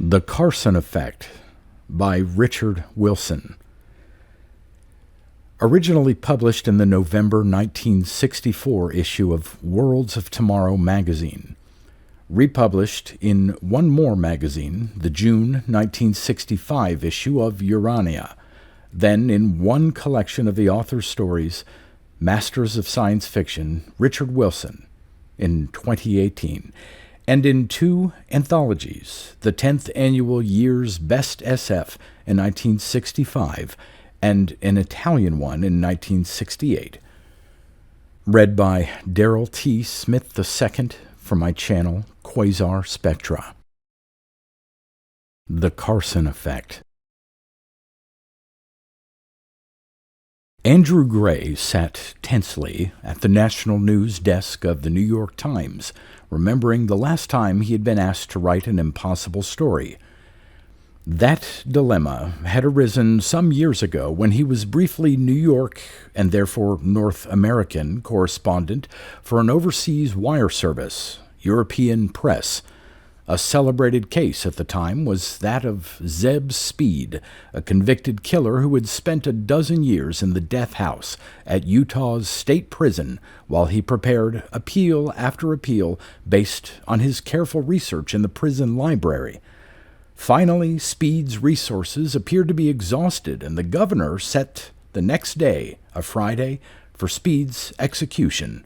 The CARSON Effect by Richard Wilson. Originally published in the November 1964 issue of Worlds of Tomorrow magazine. Republished in one more magazine, the June 1965 issue of Urania. Then in one collection of the author's stories, Masters of Science Fiction, Richard Wilson, in 2018. And in two anthologies, the 10th Annual Year's Best SF in 1965 and an Italian one in 1968. Read by Darrell T. Smith II from my channel, Quasar Spectra. The CARSON Effect. Andrew Gray sat tensely at the national news desk of the New York Times, remembering the last time he had been asked to write an impossible story. That dilemma had arisen some years ago when he was briefly New York, and therefore North American, correspondent for an overseas wire service, European Press. A celebrated case at the time was that of Zeb Speed, a convicted killer who had spent a dozen years in the death house at Utah's state prison while he prepared appeal after appeal based on his careful research in the prison library. Finally, Speed's resources appeared to be exhausted, and the governor set the next day, a Friday, for Speed's execution.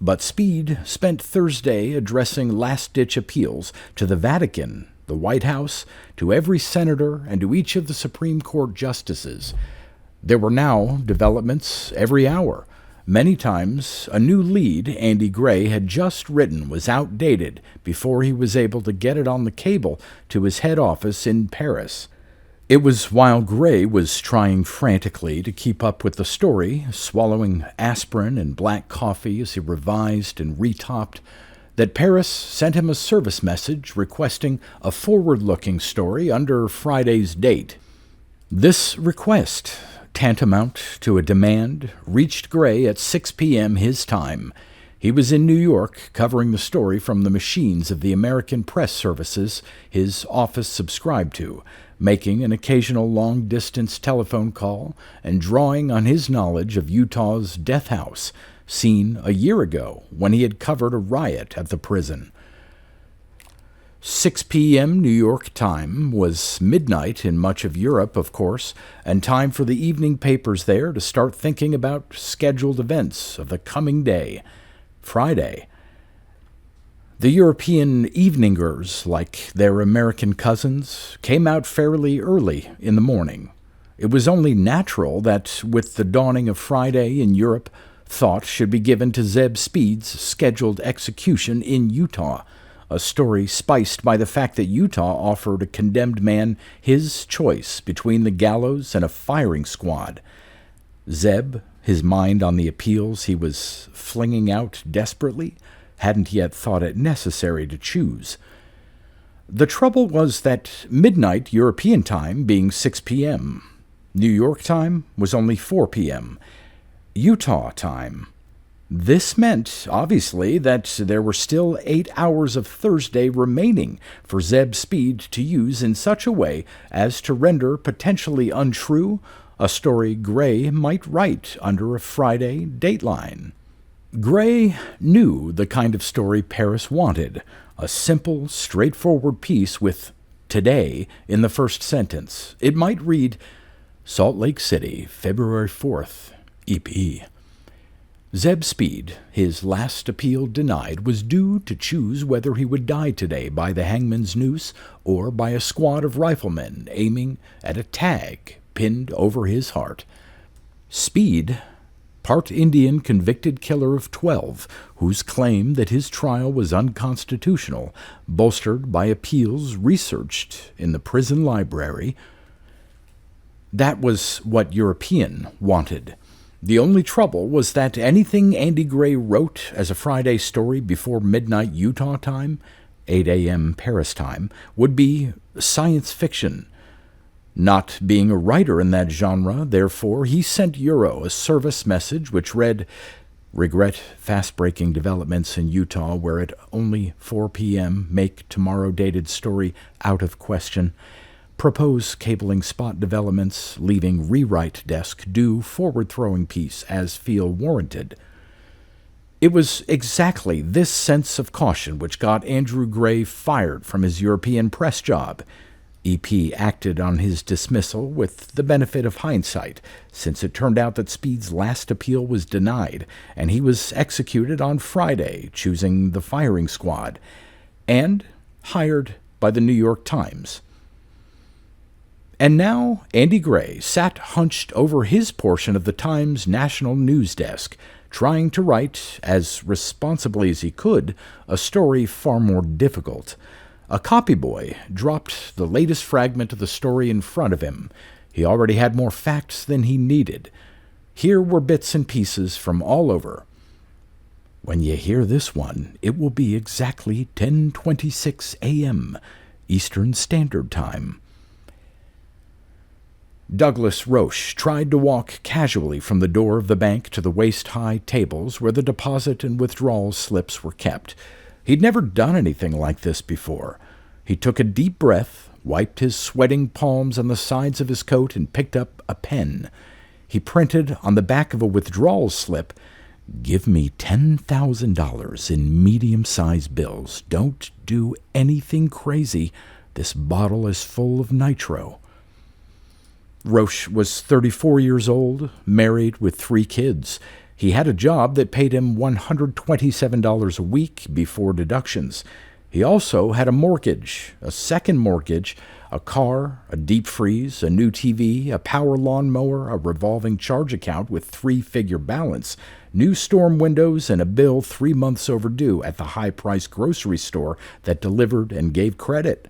But Speed spent Thursday addressing last-ditch appeals to the Vatican, the White House, to every senator, and to each of the Supreme Court justices. There were now developments every hour. Many times, a new lead Andy Gray had just written was outdated before he was able to get it on the cable to his head office in Paris. It was while Gray was trying frantically to keep up with the story, swallowing aspirin and black coffee as he revised and retopped, that Paris sent him a service message requesting a forward-looking story under Friday's date. This request, tantamount to a demand, reached Gray at 6 p.m. his time. He was in New York covering the story from the machines of the American press services his office subscribed to, making an occasional long-distance telephone call and drawing on his knowledge of Utah's death house, seen a year ago when he had covered a riot at the prison. 6 p.m. New York time was midnight in much of Europe, of course, and time for the evening papers there to start thinking about scheduled events of the coming day, Friday. The European eveningers, like their American cousins, came out fairly early in the morning. It was only natural that, with the dawning of Friday in Europe, thought should be given to Zeb Speed's scheduled execution in Utah, a story spiced by the fact that Utah offered a condemned man his choice between the gallows and a firing squad. Zeb, his mind on the appeals he was flinging out desperately, hadn't yet thought it necessary to choose. The trouble was that midnight European time being 6 p.m., New York time was only 4 p.m., Utah time. This meant, obviously, that there were still 8 hours of Thursday remaining for Zeb Speed to use in such a way as to render potentially untrue a story Gray might write under a Friday dateline. Gray knew the kind of story Paris wanted, a simple, straightforward piece with "today" in the first sentence. It might read, Salt Lake City, February 4th, EP. Zeb Speed, his last appeal denied, was due to choose whether he would die today by the hangman's noose or by a squad of riflemen aiming at a tag pinned over his heart. Speed, part Indian convicted killer of 12, whose claim that his trial was unconstitutional, bolstered by appeals researched in the prison library. That was what European wanted. The only trouble was that anything Andy Gray wrote as a Friday story before midnight Utah time, 8 a.m. Paris time, would be science fiction. Not being a writer in that genre, therefore, he sent Euro a service message which read, Regret fast-breaking developments in Utah where at only 4 p.m. make tomorrow-dated story out of question. Propose cabling spot developments, leaving rewrite desk due forward-throwing piece as feel warranted. It was exactly this sense of caution which got Andrew Gray fired from his European press job. EP acted on his dismissal with the benefit of hindsight, since it turned out that Speed's last appeal was denied, and he was executed on Friday, choosing the firing squad, and hired by the New York Times. And now Andy Gray sat hunched over his portion of the Times national news desk, trying to write, as responsibly as he could, a story far more difficult. A copy boy dropped the latest fragment of the story in front of him. He already had more facts than he needed. Here were bits and pieces from all over. When you hear this one, it will be exactly 10:26 a.m. Eastern Standard Time. Douglas Roche tried to walk casually from the door of the bank to the waist-high tables where the deposit and withdrawal slips were kept. He'd never done anything like this before. He took a deep breath, wiped his sweating palms on the sides of his coat, and picked up a pen. He printed on the back of a withdrawal slip, "Give me $10,000 in medium-sized bills. Don't do anything crazy. This bottle is full of nitro." Roche was 34 years old, married with 3 kids. He had a job that paid him $127 a week before deductions. He also had a mortgage, a second mortgage, a car, a deep freeze, a new TV, a power lawnmower, a revolving charge account with 3-figure balance, new storm windows, and a bill 3 months overdue at the high-priced grocery store that delivered and gave credit.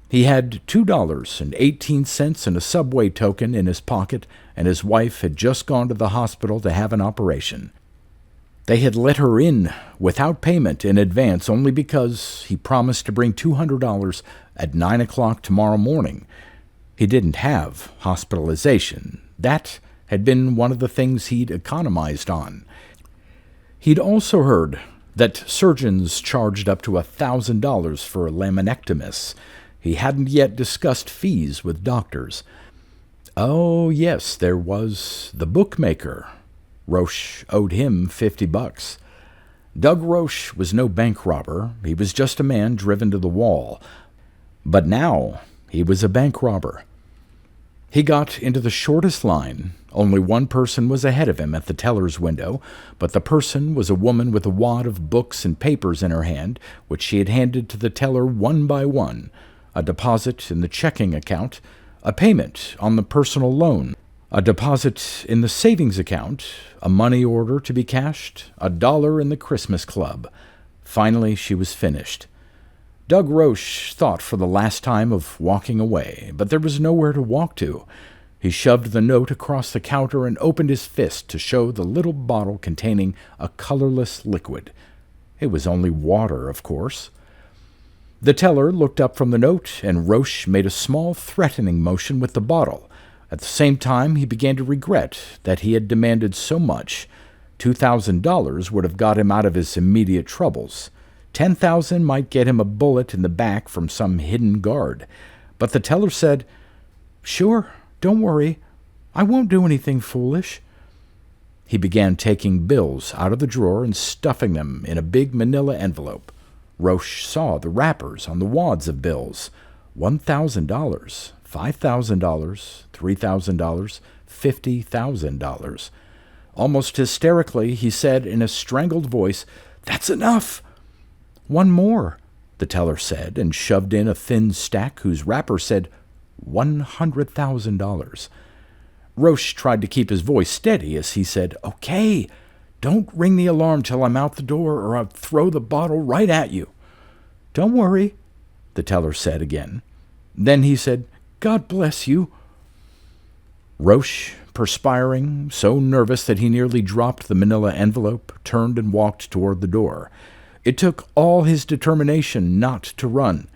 He had $2.18 and a Subway token in his pocket, and his wife had just gone to the hospital to have an operation. They had let her in without payment in advance only because he promised to bring $200 at 9 o'clock tomorrow morning. He didn't have hospitalization. That had been one of the things he'd economized on. He'd also heard that surgeons charged up to $1,000 for a laminectomy. He hadn't yet discussed fees with doctors. Oh, yes, there was the bookmaker. Roche owed him $50. Doug Roche was no bank robber. He was just a man driven to the wall. But now he was a bank robber. He got into the shortest line. Only one person was ahead of him at the teller's window, but the person was a woman with a wad of books and papers in her hand, which she had handed to the teller one by one. A deposit in the checking account, a payment on the personal loan, a deposit in the savings account, a money order to be cashed, $1 in the Christmas club. Finally, she was finished. Doug Roche thought for the last time of walking away, but there was nowhere to walk to. He shoved the note across the counter and opened his fist to show the little bottle containing a colorless liquid. It was only water, of course. The teller looked up from the note, and Roche made a small threatening motion with the bottle. At the same time, he began to regret that he had demanded so much. $2,000 would have got him out of his immediate troubles. $10,000 might get him a bullet in the back from some hidden guard. But the teller said, "Sure, don't worry. I won't do anything foolish." He began taking bills out of the drawer and stuffing them in a big manila envelope. Roche saw the wrappers on the wads of bills. $1,000, $5,000, $3,000, $50,000. Almost hysterically, he said in a strangled voice, "That's enough." "One more," the teller said, and shoved in a thin stack whose wrapper said $100,000. Roche tried to keep his voice steady as he said, "Okay, don't ring the alarm till I'm out the door or I'll throw the bottle right at you." "Don't worry," the teller said again. Then he said, "God bless you." Roche, perspiring, so nervous that he nearly dropped the manila envelope, turned and walked toward the door. It took all his determination not to run.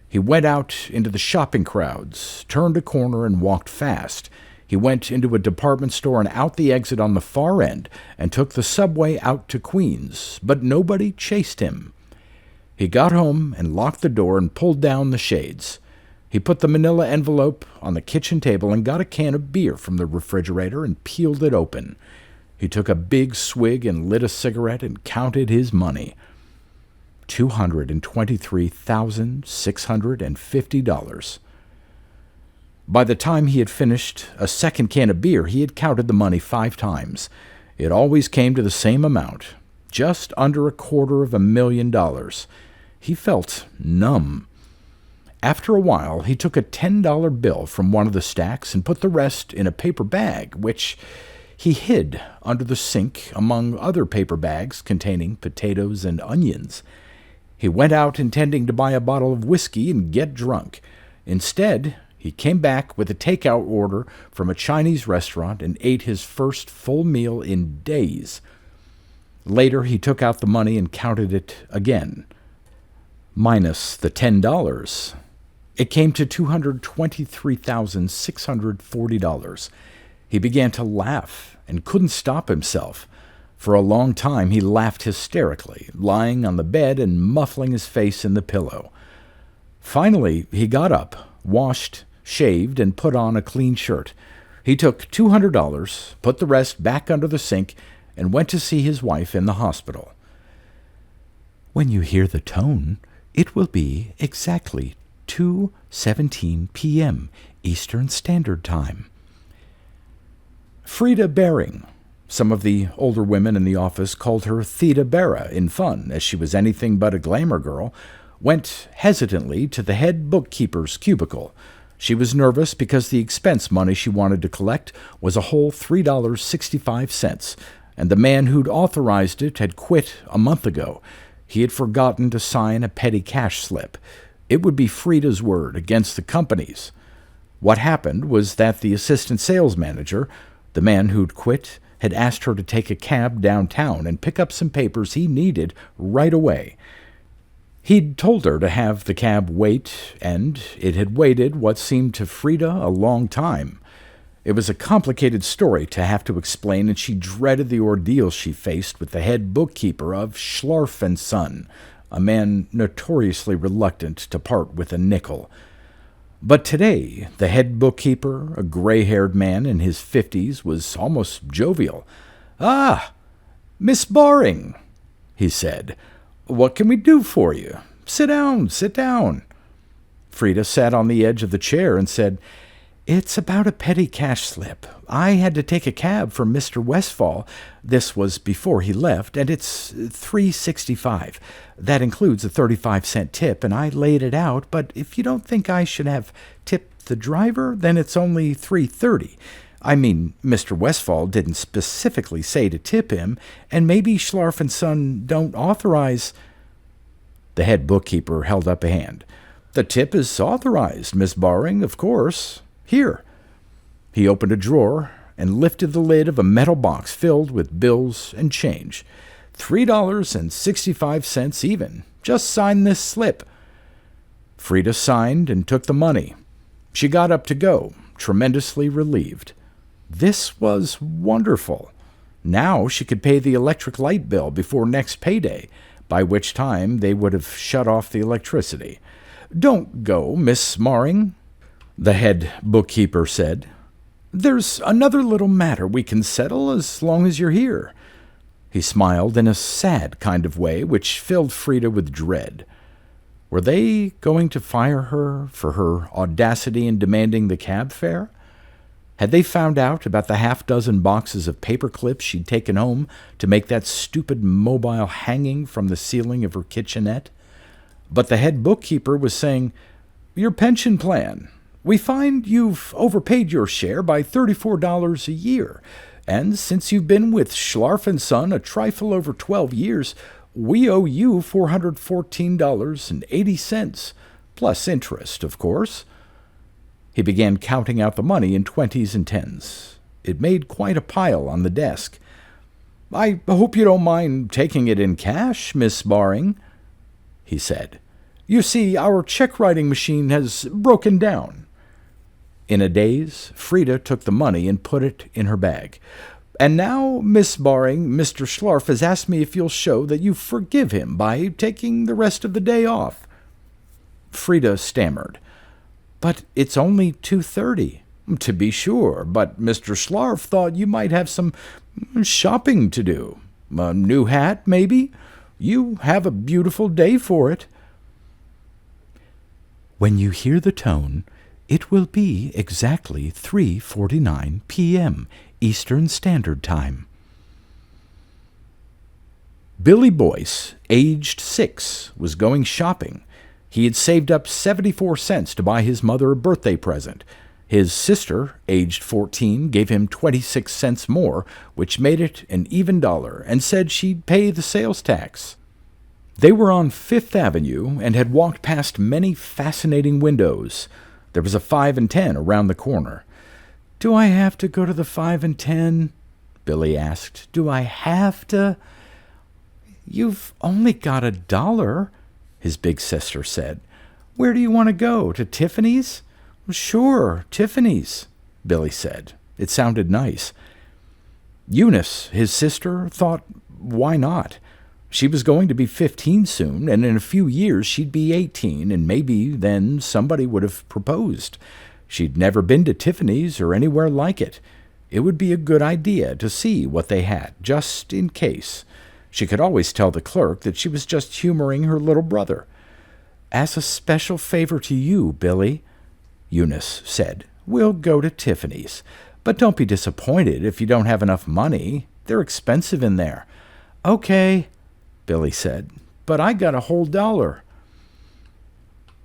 He went out into the shopping crowds, turned a corner, and walked fast. He went into a department store and out the exit on the far end and took the subway out to Queens, but nobody chased him. He got home and locked the door and pulled down the shades. He put the manila envelope on the kitchen table and got a can of beer from the refrigerator and peeled it open. He took a big swig and lit a cigarette and counted his money. $223,650. By the time he had finished a second can of beer, he had counted the money 5 times. It always came to the same amount, just under $250,000. He felt numb. After a while, he took a $10 bill from one of the stacks and put the rest in a paper bag, which he hid under the sink among other paper bags containing potatoes and onions. He went out intending to buy a bottle of whiskey and get drunk. Instead, he came back with a takeout order from a Chinese restaurant and ate his first full meal in days. Later, he took out the money and counted it again, minus the $10. It came to $223,640. He began to laugh and couldn't stop himself. For a long time he laughed hysterically, lying on the bed and muffling his face in the pillow. Finally, he got up, washed, shaved, and put on a clean shirt. He took $200, put the rest back under the sink, and went to see his wife in the hospital. "When you hear the tone, it will be exactly 2:17 p.m. Eastern Standard Time." Frida Bering. Some of the older women in the office called her Theda Berra in fun, as she was anything but a glamour girl, went hesitantly to the head bookkeeper's cubicle. She was nervous because the expense money she wanted to collect was a whole $3.65, and the man who'd authorized it had quit a month ago. He had forgotten to sign a petty cash slip. It would be Frida's word against the company's. What happened was that the assistant sales manager, the man who'd quit, had asked her to take a cab downtown and pick up some papers he needed right away. He'd told her to have the cab wait, and it had waited what seemed to Frida a long time. It was a complicated story to have to explain, and she dreaded the ordeal she faced with the head bookkeeper of Schlarf & Son, a man notoriously reluctant to part with a nickel. But today, the head bookkeeper, a gray-haired man in his 50s, was almost jovial. "Ah, Miss Baring," he said. "What can we do for you? Sit down, sit down." Frida sat on the edge of the chair and said, "It's about a petty cash slip. I had to take a cab for Mr. Westfall. This was before he left, and it's $3.65. That includes a 35-cent tip, and I laid it out, but if you don't think I should have tipped the driver, then it's only $3.30. I mean, Mr. Westfall didn't specifically say to tip him, and maybe Schlarf & Son don't authorize—" The head bookkeeper held up a hand. "The tip is authorized, Miss Baring, of course. Here." He opened a drawer and lifted the lid of a metal box filled with bills and change. $3.65 even. "Just sign this slip." Frida signed and took the money. She got up to go, tremendously relieved. This was wonderful. Now she could pay the electric light bill before next payday, by which time they would have shut off the electricity. "Don't go, Miss Maring," the head bookkeeper said. "There's another little matter we can settle as long as you're here." He smiled in a sad kind of way, which filled Frida with dread. Were they going to fire her for her audacity in demanding the cab fare? Had they found out about the half-dozen boxes of paper clips she'd taken home to make that stupid mobile hanging from the ceiling of her kitchenette? But the head bookkeeper was saying, "Your pension plan. We find you've overpaid your share by $34 a year, and since you've been with Schlarf & Son a trifle over 12 years, we owe you $414.80, plus interest, of course." He began counting out the money in 20s and 10s. It made quite a pile on the desk. "I hope you don't mind taking it in cash, Miss Baring," he said. "You see, our check-writing machine has broken down." In a daze, Frida took the money and put it in her bag. "And now, Miss Baring, Mr. Schlarf has asked me if you'll show that you forgive him by taking the rest of the day off." Frida stammered. "But it's only 2:30. "To be sure, but Mr. Schlarf thought you might have some shopping to do. A new hat, maybe? You have a beautiful day for it." "When you hear the tone, it will be exactly 3:49 p.m. Eastern Standard Time." Billy Boyce, aged 6, was going shopping. He had saved up 74 cents to buy his mother a birthday present. His sister, aged 14, gave him 26 cents more, which made it an even dollar, and said she'd pay the sales tax. They were on Fifth Avenue and had walked past many fascinating windows. There was a 5 and 10 around the corner. "Do I have to go to the 5 and 10? Billy asked. "Do I have to?" "You've only got $1, his big sister said. "Where do you want to go? To Tiffany's?" "Sure, Tiffany's," Billy said. It sounded nice. Eunice, his sister, thought, why not? She was going to be 15 soon, and in a few years she'd be 18, and maybe then somebody would have proposed. She'd never been to Tiffany's or anywhere like it. It would be a good idea to see what they had, just in case. She could always tell the clerk that she was just humoring her little brother. "As a special favor to you, Billy," Eunice said, "we'll go to Tiffany's. But don't be disappointed if you don't have enough money. They're expensive in there." "Okay," Billy said, "but I got a whole $1."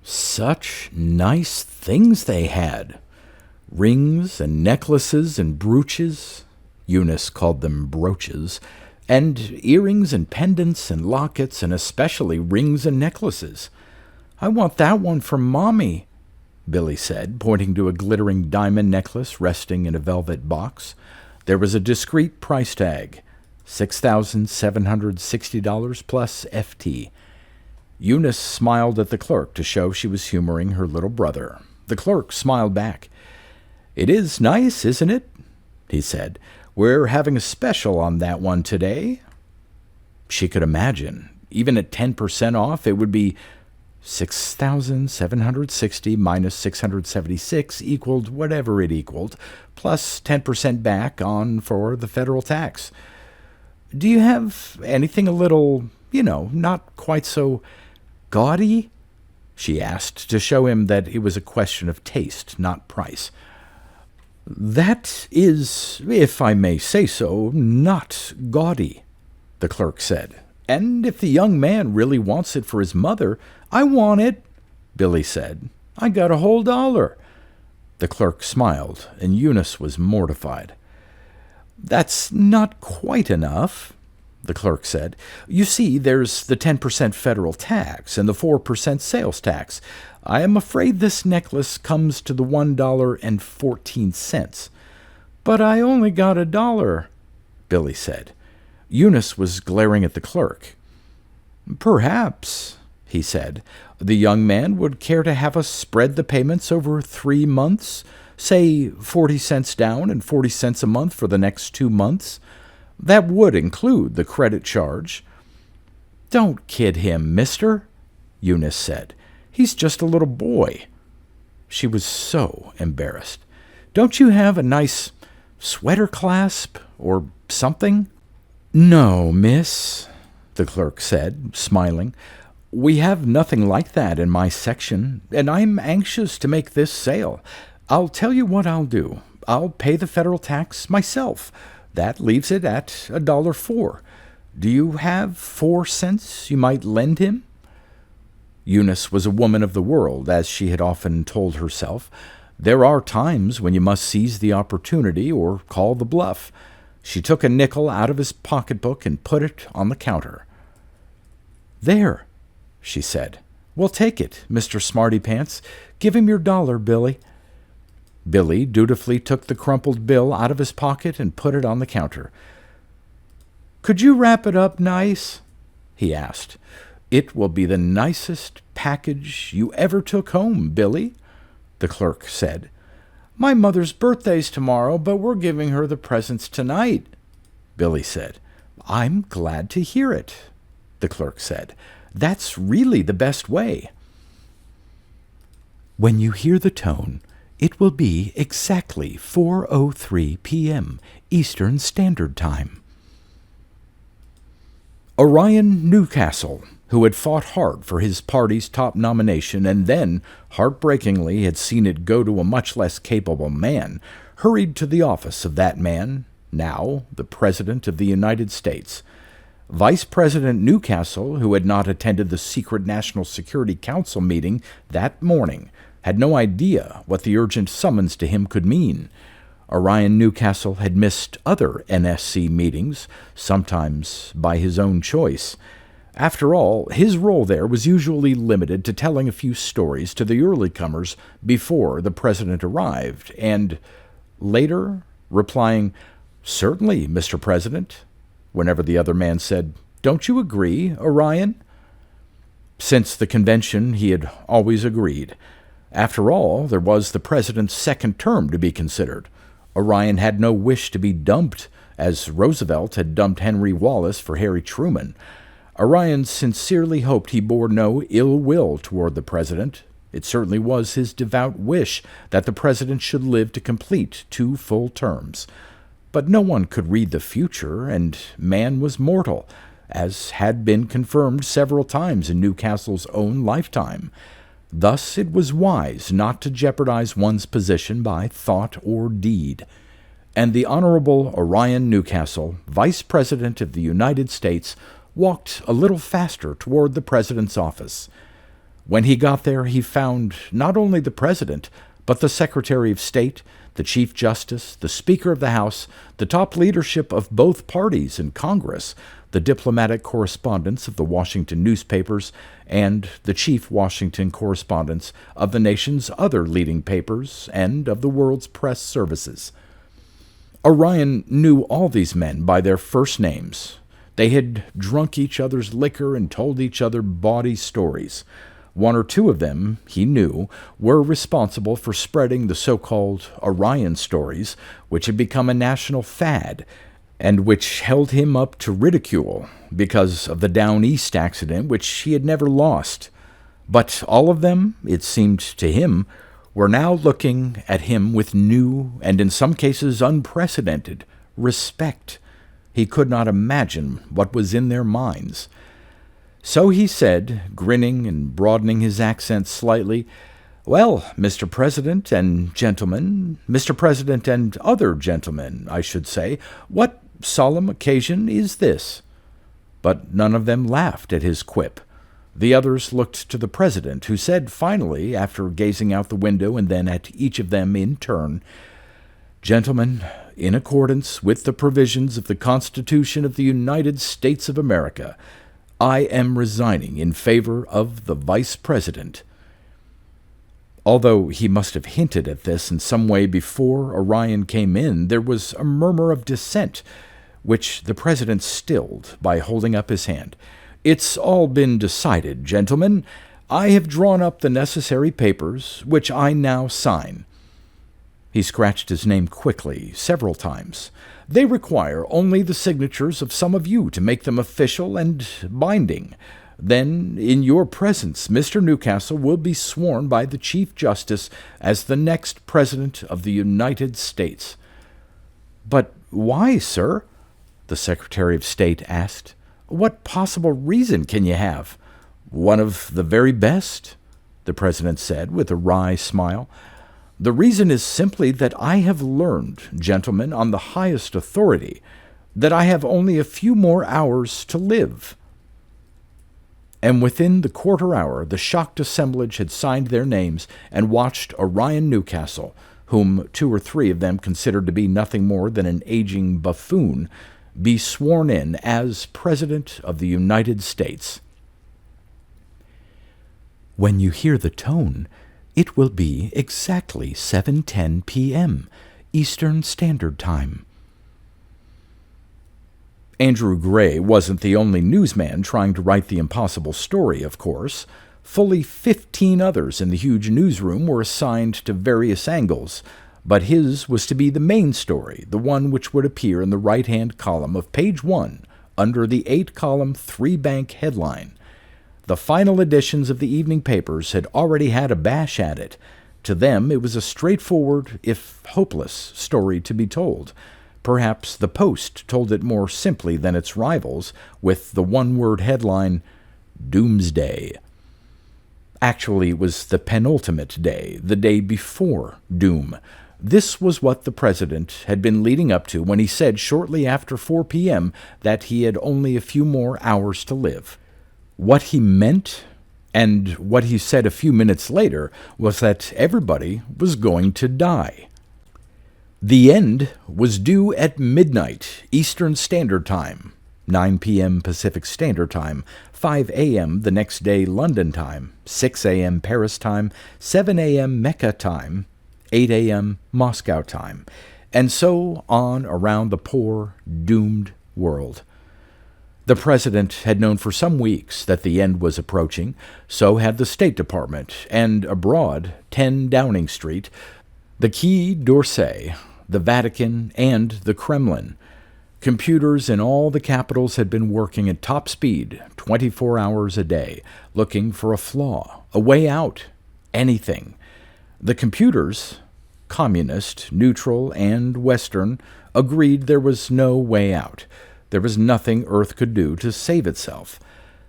Such nice things they had. Rings and necklaces and brooches, Eunice called them brooches, and earrings and pendants and lockets, and especially rings and necklaces. "I want that one for Mommy," Billy said, pointing to a glittering diamond necklace resting in a velvet box. There was a discreet price tag, $6,760 plus FT. Eunice smiled at the clerk to show she was humoring her little brother. The clerk smiled back. "It is nice, isn't it?" he said. "We're having a special on that one today." She could imagine. Even at 10% off, it would be 6,760 minus 676 equaled whatever it equaled, plus 10% back on for the federal tax. "Do you have anything a little, not quite so gaudy?" she asked, to show him that it was a question of taste, not price. "That is, if I may say so, not gaudy," the clerk said. "And if the young man really wants it for his mother—" "I want it," Billy said. "I got a whole $1." The clerk smiled, and Eunice was mortified. "That's not quite enough," the clerk said. "You see, there's the 10% federal tax and the 4% sales tax. I am afraid this necklace comes to the $1.14. "But I only got $1, Billy said. Eunice was glaring at the clerk. "Perhaps," he said, "the young man would care to have us spread the payments over 3 months, say 40 cents down and 40 cents a month for the next 2 months. That would include the credit charge." "Don't kid him, mister," Eunice said. "He's just a little boy." She was so embarrassed. "Don't you have a nice sweater clasp or something?" "No, miss," the clerk said, smiling. "We have nothing like that in my section, and I'm anxious to make this sale. I'll tell you what I'll do. I'll pay the federal tax myself. That leaves it at $1.04. Do you have 4 cents you might lend him?" Eunice was a woman of the world, as she had often told herself. There are times when you must seize the opportunity or call the bluff. She took a nickel out of his pocketbook and put it on the counter. "There," she said. "Well, take it, Mr. Smarty-Pants. Give him your $1, Billy." Billy dutifully took the crumpled bill out of his pocket and put it on the counter. "Could you wrap it up nice?" he asked. "It will be the nicest package you ever took home, Billy," the clerk said. My mother's birthday's tomorrow, but we're giving her the presents tonight, Billy said. I'm glad to hear it, the clerk said. That's really the best way. When you hear the tone, it will be exactly 4:03 p.m. Eastern Standard Time. Orion Newcastle, who had fought hard for his party's top nomination and then, heartbreakingly, had seen it go to a much less capable man, hurried to the office of that man, now the President of the United States. Vice President Newcastle, who had not attended the secret National Security Council meeting that morning, had no idea what the urgent summons to him could mean. Orion Newcastle had missed other NSC meetings, sometimes by his own choice. After all, his role there was usually limited to telling a few stories to the early comers before the president arrived, and later replying, "Certainly, Mr. President," whenever the other man said, "Don't you agree, Orion?" Since the convention, he had always agreed. After all, there was the president's second term to be considered. Orion had no wish to be dumped, as Roosevelt had dumped Henry Wallace for Harry Truman. Orion sincerely hoped he bore no ill will toward the president. It certainly was his devout wish that the president should live to complete 2 full terms. But no one could read the future, and man was mortal, as had been confirmed several times in Newcastle's own lifetime. Thus it was wise not to jeopardize one's position by thought or deed. And the Honorable Orion Newcastle, Vice President of the United States, walked a little faster toward the president's office. When he got there, he found not only the president, but the Secretary of State, the Chief Justice, the Speaker of the House, the top leadership of both parties in Congress, the diplomatic correspondents of the Washington newspapers, and the chief Washington correspondents of the nation's other leading papers and of the world's press services. Orion knew all these men by their first names. They had drunk each other's liquor and told each other bawdy stories. 1 or 2 of them, he knew, were responsible for spreading the so-called Orion stories, which had become a national fad, and which held him up to ridicule because of the Down East accident, which he had never lost. But all of them, it seemed to him, were now looking at him with new, and in some cases unprecedented, respect. He could not imagine what was in their minds. So he said, grinning and broadening his accent slightly, "Well, Mr. President and gentlemen, Mr. President and other gentlemen, I should say, what solemn occasion is this?" But none of them laughed at his quip. The others looked to the president, who said finally, after gazing out the window and then at each of them in turn, "Gentlemen, in accordance with the provisions of the Constitution of the United States of America, I am resigning in favor of the Vice President." Although he must have hinted at this in some way before Orion came in, there was a murmur of dissent, which the president stilled by holding up his hand. "It's all been decided, gentlemen. I have drawn up the necessary papers, which I now sign." He scratched his name quickly, several times. "They require only the signatures of some of you to make them official and binding. Then, in your presence, Mr. Newcastle will be sworn by the Chief Justice as the next President of the United States." "But why, sir?" the Secretary of State asked. "What possible reason can you have?" "One of the very best," the President said with a wry smile. "The reason is simply that I have learned, gentlemen, on the highest authority, that I have only a few more hours to live." And within the quarter hour, the shocked assemblage had signed their names and watched Orion Newcastle, whom 2 or 3 of them considered to be nothing more than an aging buffoon, be sworn in as President of the United States. When you hear the tone, it will be exactly 7:10 p.m. Eastern Standard Time. Andrew Gray wasn't the only newsman trying to write the impossible story, of course. Fully 15 others in the huge newsroom were assigned to various angles, but his was to be the main story, the one which would appear in the right-hand column of page 1 under the 8-column 3-bank headline. The final editions of the evening papers had already had a bash at it. To them, it was a straightforward, if hopeless, story to be told. Perhaps the Post told it more simply than its rivals, with the one-word headline, Doomsday. Actually, it was the penultimate day, the day before doom. This was what the president had been leading up to when he said shortly after 4 p.m. that he had only a few more hours to live. What he meant, and what he said a few minutes later, was that everybody was going to die. The end was due at midnight Eastern Standard Time, 9 p.m. Pacific Standard Time, 5 a.m. the next day London time, 6 a.m. Paris time, 7 a.m. Mecca time, 8 a.m. Moscow time, and so on around the poor, doomed world. The president had known for some weeks that the end was approaching, so had the State Department, and abroad, 10 Downing Street, the Quai d'Orsay, the Vatican, and the Kremlin. Computers in all the capitals had been working at top speed, 24 hours a day, looking for a flaw, a way out, anything. The computers, communist, neutral, and Western, agreed there was no way out. There was nothing Earth could do to save itself.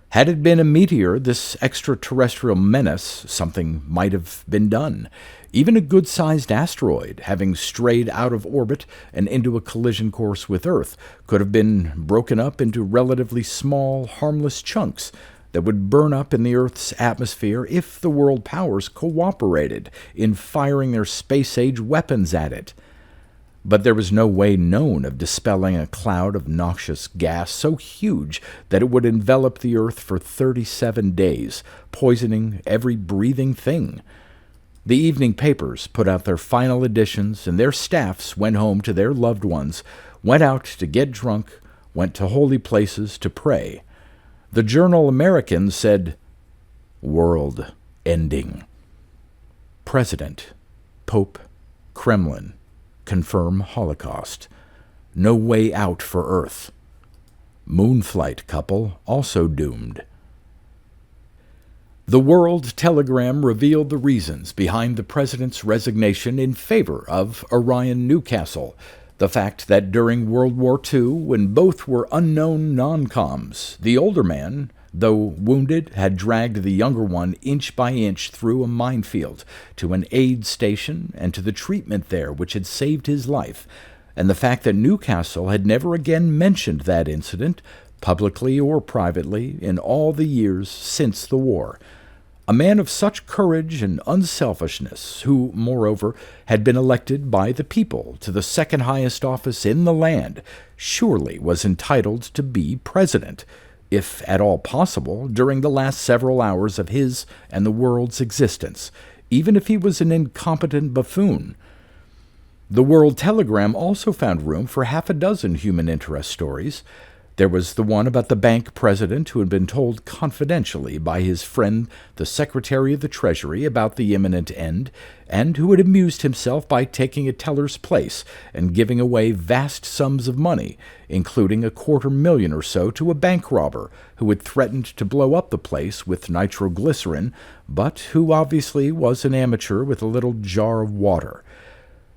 Had it been a meteor, this extraterrestrial menace, something might have been done. Even a good-sized asteroid, having strayed out of orbit and into a collision course with Earth, could have been broken up into relatively small, harmless chunks that would burn up in the Earth's atmosphere if the world powers cooperated in firing their space-age weapons at it. But there was no way known of dispelling a cloud of noxious gas so huge that it would envelop the Earth for 37 days, poisoning every breathing thing. The evening papers put out their final editions, and their staffs went home to their loved ones, went out to get drunk, went to holy places to pray. The journal American said, "World ending. President, Pope, Kremlin confirm Holocaust. No way out for Earth. Moonflight couple also doomed." The World Telegram revealed the reasons behind the president's resignation in favor of Orion Newcastle. The fact that during World War II, when both were unknown non-coms, the older man, though wounded, had dragged the younger one inch by inch through a minefield to an aid station and to the treatment there which had saved his life, and the fact that Newcastle had never again mentioned that incident, publicly or privately, in all the years since the war. A man of such courage and unselfishness, who, moreover, had been elected by the people to the second highest office in the land, surely was entitled to be president, if at all possible, during the last several hours of his and the world's existence, even if he was an incompetent buffoon. The World Telegram also found room for half a dozen human interest stories. There was the one about the bank president who had been told confidentially by his friend, the Secretary of the Treasury, about the imminent end, and who had amused himself by taking a teller's place and giving away vast sums of money, including $250,000 or so to a bank robber who had threatened to blow up the place with nitroglycerin, but who obviously was an amateur with a little jar of water.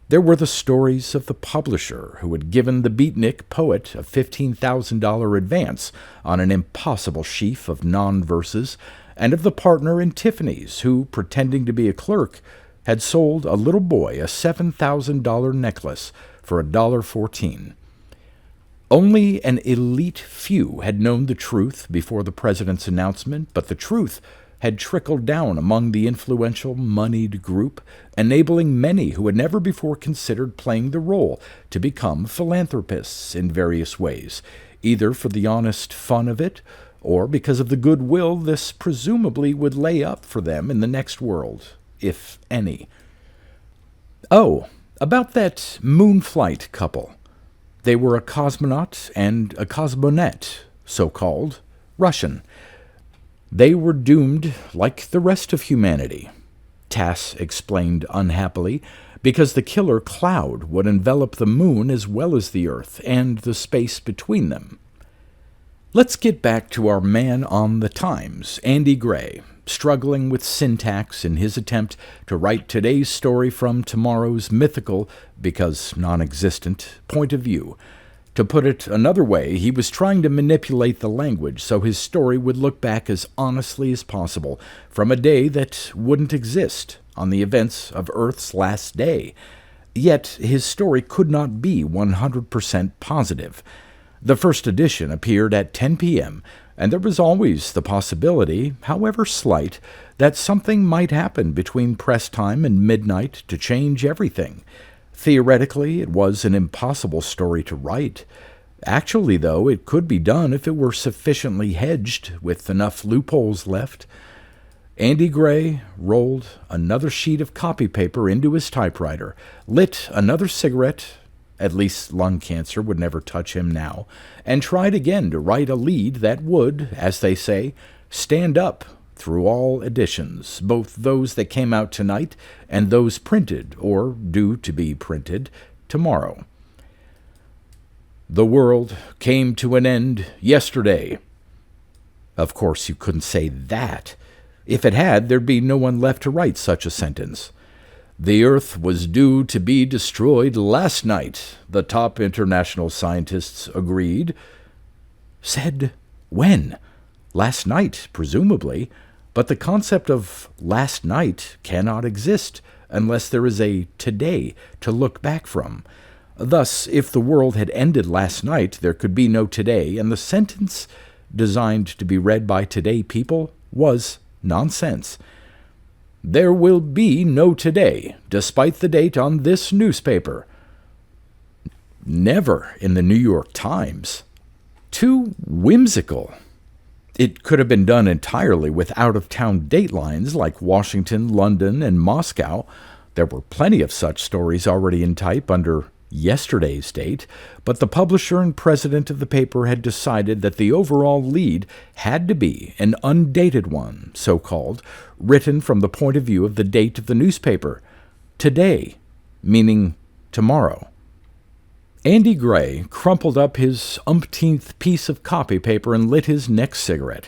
There were the stories of the publisher who had given the beatnik poet a $15,000 advance on an impossible sheaf of non-verses, and of the partner in Tiffany's who, pretending to be a clerk, had sold a little boy a $7,000 necklace for $1.14. Only an elite few had known the truth before the president's announcement, but the truth had trickled down among the influential, moneyed group, enabling many who had never before considered playing the role to become philanthropists in various ways, either for the honest fun of it, or because of the goodwill this presumably would lay up for them in the next world, if any. Oh, about that moonflight couple. They were a cosmonaut and a cosmonet, so-called, Russian. They were doomed like the rest of humanity, Tass explained unhappily, because the killer cloud would envelop the moon as well as the Earth and the space between them. Let's get back to our man on the Times, Andy Gray, struggling with syntax in his attempt to write today's story from tomorrow's mythical, because non-existent, point of view. To put it another way, he was trying to manipulate the language so his story would look back as honestly as possible from a day that wouldn't exist on the events of Earth's last day. Yet his story could not be 100% positive. The first edition appeared at 10 p.m., and there was always the possibility, however slight, that something might happen between press time and midnight to change everything. Theoretically, it was an impossible story to write. Actually, though, it could be done if it were sufficiently hedged with enough loopholes left. Andy Gray rolled another sheet of copy paper into his typewriter, lit another cigarette, at least lung cancer would never touch him now, and tried again to write a lead that would, as they say, stand up through all editions, both those that came out tonight and those printed, or due to be printed, tomorrow. The world came to an end yesterday. Of course, you couldn't say that. If it had, there'd be no one left to write such a sentence. The Earth was due to be destroyed last night, the top international scientists agreed. Said when? Last night, presumably. But the concept of last night cannot exist unless there is a today to look back from. Thus, if the world had ended last night, there could be no today, and the sentence, designed to be read by today people, was nonsense. There will be no today, despite the date on this newspaper. Never in the New York Times. Too whimsical. It could have been done entirely with out-of-town datelines like Washington, London, and Moscow. There were plenty of such stories already in type under yesterday's date, but the publisher and president of the paper had decided that the overall lead had to be an undated one, so-called, written from the point of view of the date of the newspaper. Today, meaning tomorrow. Andy Gray crumpled up his umpteenth piece of copy paper and lit his next cigarette,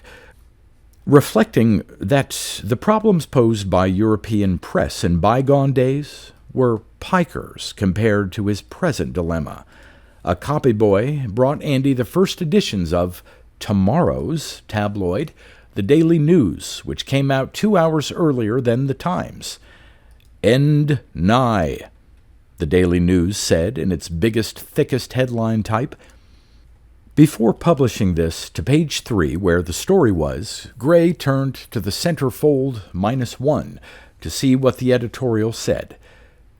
reflecting that the problems posed by European press in bygone days were pikers compared to his present dilemma. A copy boy brought Andy the first editions of tomorrow's tabloid, the Daily News, which came out 2 hours earlier than the Times. End nigh, the Daily News said in its biggest, thickest headline type. Before publishing this to page 3, where the story was, Gray turned to the centerfold -1 to see what the editorial said.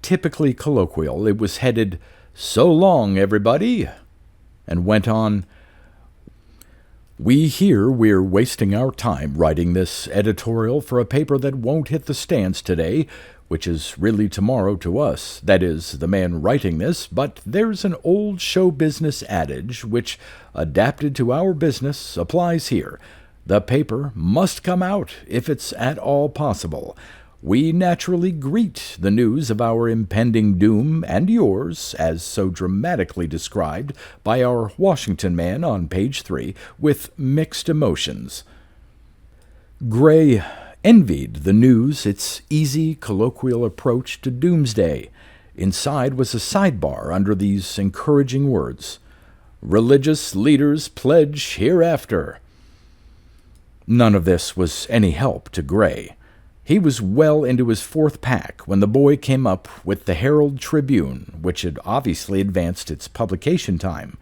Typically colloquial, it was headed, "So long, everybody," and went on, "We hear we're wasting our time writing this editorial for a paper that won't hit the stands today, which is really tomorrow to us, that is, the man writing this, but there's an old show business adage which, adapted to our business, applies here. The paper must come out if it's at all possible. We naturally greet the news of our impending doom and yours, as so dramatically described by our Washington man on page 3, with mixed emotions." Gray envied the news its easy, colloquial approach to doomsday. Inside was a sidebar under these encouraging words, "Religious leaders pledge hereafter." None of this was any help to Gray. He was well into his 4th pack when the boy came up with the Herald Tribune, which had obviously advanced its publication time.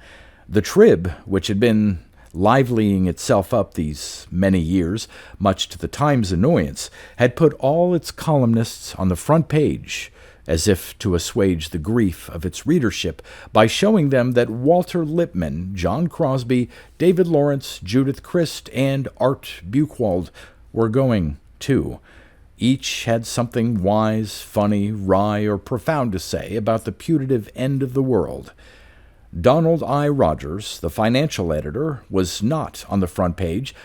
The Trib, which had been liveling itself up these many years, much to the Times' annoyance, had put all its columnists on the front page, as if to assuage the grief of its readership by showing them that Walter Lippmann, John Crosby, David Lawrence, Judith Christ, and Art Buchwald were going, too. Each had something wise, funny, wry, or profound to say about the putative end of the world. Donald I. Rogers, the financial editor, was not on the front page,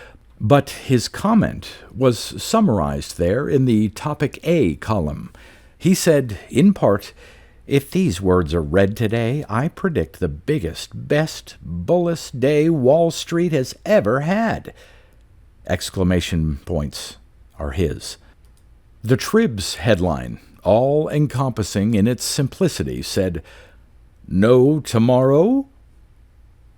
but his comment was summarized there in the Topic A column. He said, in part, "If these words are read today, I predict the biggest, best, bullest day Wall Street has ever had." Exclamation points are his. The Trib's headline, all-encompassing in its simplicity, said, "No tomorrow?"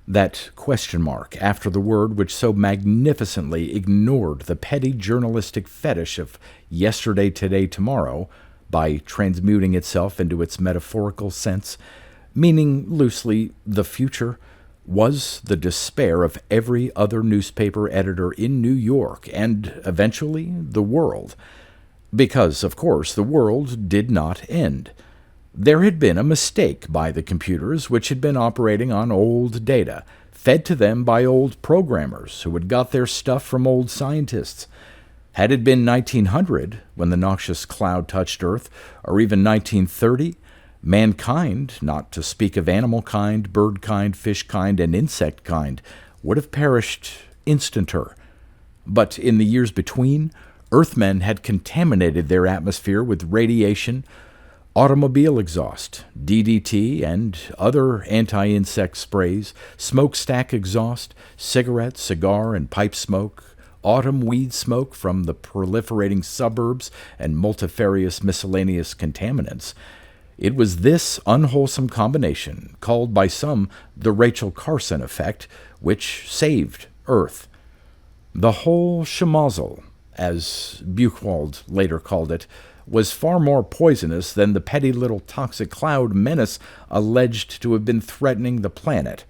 That question mark after the word which so magnificently ignored the petty journalistic fetish of yesterday, today, tomorrow, by transmuting itself into its metaphorical sense, meaning loosely the future, was the despair of every other newspaper editor in New York and, eventually, the world. Because, of course, the world did not end. There had been a mistake by the computers, which had been operating on old data, fed to them by old programmers who had got their stuff from old scientists. Had it been 1900, when the noxious cloud touched Earth, or even 1930, mankind, not to speak of animal kind, bird kind, fish kind, and insect kind, would have perished instanter. But in the years between, Earthmen had contaminated their atmosphere with radiation, automobile exhaust, DDT, and other anti-insect sprays, smokestack exhaust, cigarette, cigar, and pipe smoke, autumn weed smoke from the proliferating suburbs, and multifarious miscellaneous contaminants. It was this unwholesome combination, called by some the Rachel Carson effect, which saved Earth. The whole schmozzle, as Buchwald later called it, was far more poisonous than the petty little toxic cloud menace alleged to have been threatening the planet.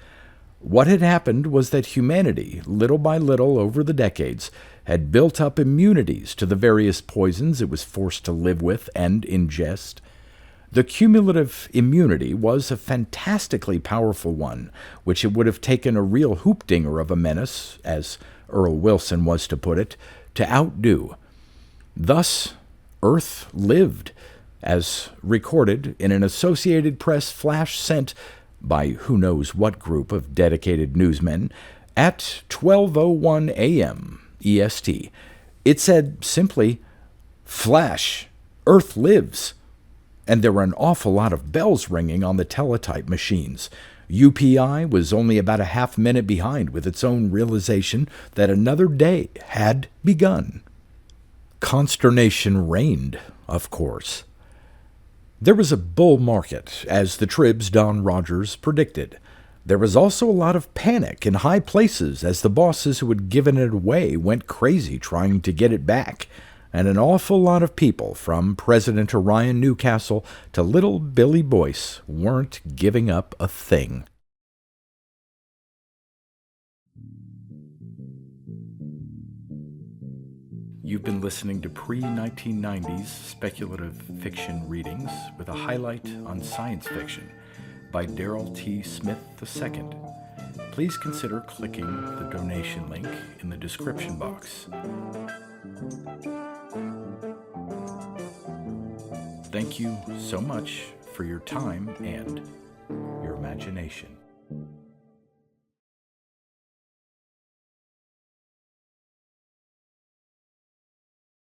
What had happened was that humanity, little by little over the decades, had built up immunities to the various poisons it was forced to live with and ingest. The cumulative immunity was a fantastically powerful one, which it would have taken a real hoop-dinger of a menace, as Earl Wilson was to put it, to outdo. Thus, Earth lived, as recorded in an Associated Press flash sent by who knows what group of dedicated newsmen at 12:01 a.m. EST. It said simply, "Flash, Earth lives." And there were an awful lot of bells ringing on the teletype machines. UPI was only about a half-minute behind with its own realization that another day had begun. Consternation reigned, of course. There was a bull market, as the Trib's Don Rogers predicted. There was also a lot of panic in high places as the bosses who had given it away went crazy trying to get it back, and an awful lot of people, from President Orion Newcastle to little Billy Boyce, weren't giving up a thing. You've been listening to pre-1990s speculative fiction readings with a highlight on science fiction by Darrell T. Smith II. Please consider clicking the donation link in the description box. Thank you so much for your time and your imagination.